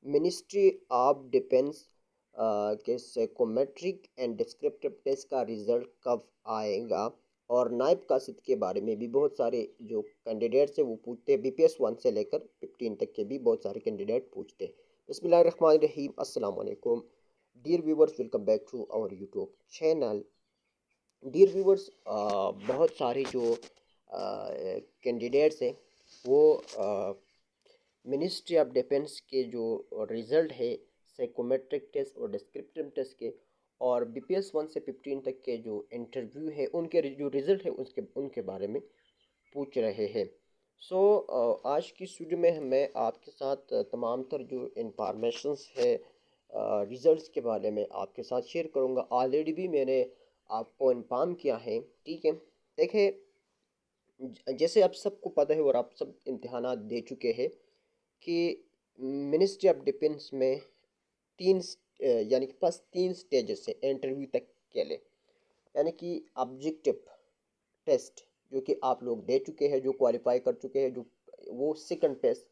Ministry of defence के psychometric and descriptive test का result कब आएगा। और नायब कासिद के बारे में भी बहुत सारे जो कैंडिडेट्स हैं वो पूछते हैं, बीपीएस 1 से लेकर 15 तक के भी बहुत सारे कैंडिडेट पूछते हैं। बिस्मिल्लाहिर्रहमानिर्रहीम, अस्सलाम वालेकुम dear viewers, welcome back to our YouTube channel. Dear viewers, बहुत सारे जो कैंडिडेट्स हैं वो मिनिस्ट्री ऑफ डिफेंस के जो रिज़ल्ट है साइकोमेट्रिक टेस्ट और डिस्क्रिप्टिव टेस्ट के और बीपीएस 1 से 15 तक के जो इंटरव्यू है उनके जो रिज़ल्ट है उनके बारे में पूछ रहे हैं। सो आज की इस वीडियो में मैं आपके साथ तमाम तर जो इंफॉर्मेशंस है रिज़ल्ट्स के बारे में आपके साथ शेयर करूंगा। ऑलरेडी भी मैंने आपको इन्फॉर्म किया है, ठीक है। देखिए, जैसे आप सबको पता है और आप सब इम्तिहानात दे चुके हैं कि मिनिस्ट्री ऑफ डिफेंस में यानी कि फर्स्ट 3 स्टेजेस है इंटरव्यू तक के लिए। यानी कि ऑब्जेक्टिव टेस्ट जो कि आप लोग दे चुके हैं, जो क्वालिफाई कर चुके हैं, जो वो सेकंड टेस्ट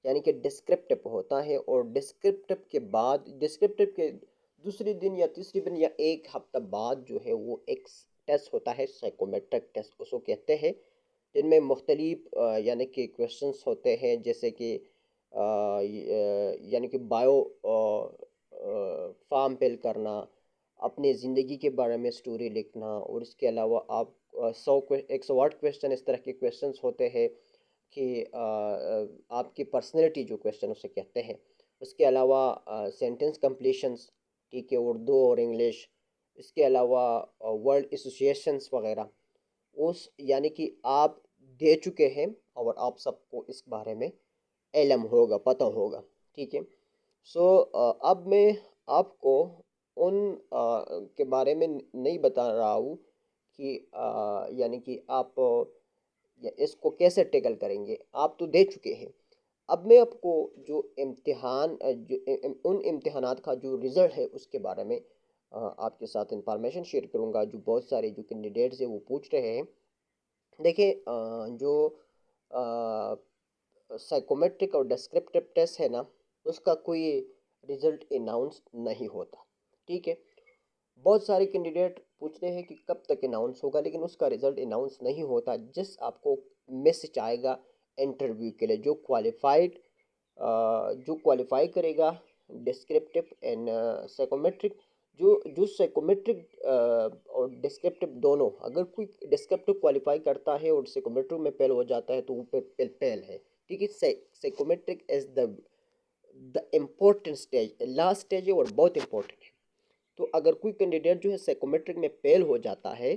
यानी कि डिस्क्रिप्टिव होता है। और डिस्क्रिप्टिव के दूसरे दिन या तीसरे दिन या एक हफ्ता बाद जो है वो एक टेस्ट होता है साइकोमेट्रिक टेस्ट उसको कहते हैं, जिनमें मुख्तलिफ यानी कि क्वेश्चंस होते हैं, जैसे कि यानी कि बायो फार्म फिल करना, अपने ज़िंदगी के बारे में स्टोरी लिखना, और इसके अलावा आप 108 क्वेश्चन इस तरह के क्वेश्चंस होते हैं कि आपकी पर्सनैलिटी जो क्वेश्चन उसे कहते हैं। उसके अलावा सेंटेंस कंप्लीशंस, ठीक है, उर्दू और इंग्लिश। इसके अलावा वर्ड एसोसिएशंस वगैरह उस यानी कि आप दे चुके हैं और आप सबको इस बारे में इल्म होगा, पता होगा, ठीक है। सो अब मैं आपको उन के बारे में नहीं बता रहा हूँ कि यानी कि आप इसको कैसे टैकल करेंगे, आप तो दे चुके हैं। अब मैं आपको जो इम्तिहान उन इम्तिहानात का जो रिज़ल्ट है उसके बारे में आपके साथ इंफॉर्मेशन शेयर करूंगा, जो बहुत सारे जो कैंडिडेट्स हैं वो पूछ रहे हैं। देखिए, जो साइकोमेट्रिक और डिस्क्रिप्टिव टेस्ट है ना, उसका कोई रिजल्ट अनाउंस नहीं होता, ठीक है। बहुत सारे कैंडिडेट पूछते हैं कि कब तक अनाउंस होगा, लेकिन उसका रिजल्ट अनाउंस नहीं होता। जिस आपको मैसेज आएगा इंटरव्यू के लिए, जो क्वालिफाई करेगा डिस्क्रिप्टिव एंड साइकोमेट्रिक, जो साइकोमेट्रिक और डिस्क्रिप्टिव दोनों, अगर कोई डिस्क्रिप्टिव क्वालिफाई करता है और साइकोमेट्रिक में फेल हो जाता है तो वो फेल है, ठीक है। Psychometric is the important stage, last stage है और बहुत इंपॉर्टेंट है। तो अगर कोई कैंडिडेट जो है साइकोमेट्रिक में फेल हो जाता है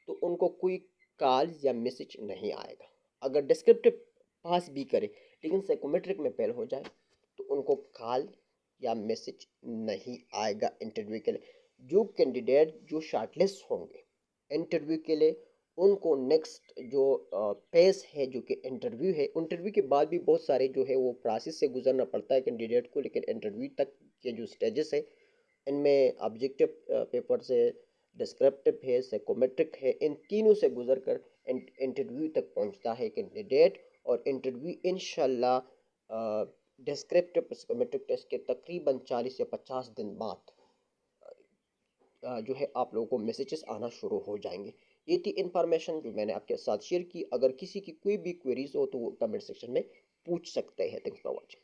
तो उनको कोई कॉल या मैसेज नहीं आएगा। अगर डिस्क्रिप्टिव पास भी करे लेकिन साइकोमेट्रिक में फेल हो जाए तो उनको कॉल या मैसेज नहीं आएगा इंटरव्यू के लिए। जो कैंडिडेट जो शॉर्टलिस्ट होंगे इंटरव्यू के लिए, उनको नेक्स्ट जो फेस है जो कि इंटरव्यू है, इंटरव्यू के बाद भी बहुत सारे जो है वो प्रोसेस से गुजरना पड़ता है कैंडिडेट को, लेकिन इंटरव्यू तक के जो स्टेजेस है इनमें ऑब्जेक्टिव पेपर से, डिस्क्रिप्टिव है, साइकोमेट्रिक है, इन तीनों से गुजर कर इंटरव्यू तक पहुंचता है कैंडिडेट। और इंटरव्यू इंशाल्लाह डिस्क्रिप्टिव साइकोमेट्रिक टेस्ट के तकरीबन 40 या 50 दिन बाद जो है आप लोगों को मैसेजेस आना शुरू हो जाएंगे। ये थी इन्फॉर्मेशन जो मैंने आपके साथ शेयर की। अगर किसी की कोई भी क्वेरीज हो तो वो कमेंट सेक्शन में पूछ सकते हैं। Thanks for watching.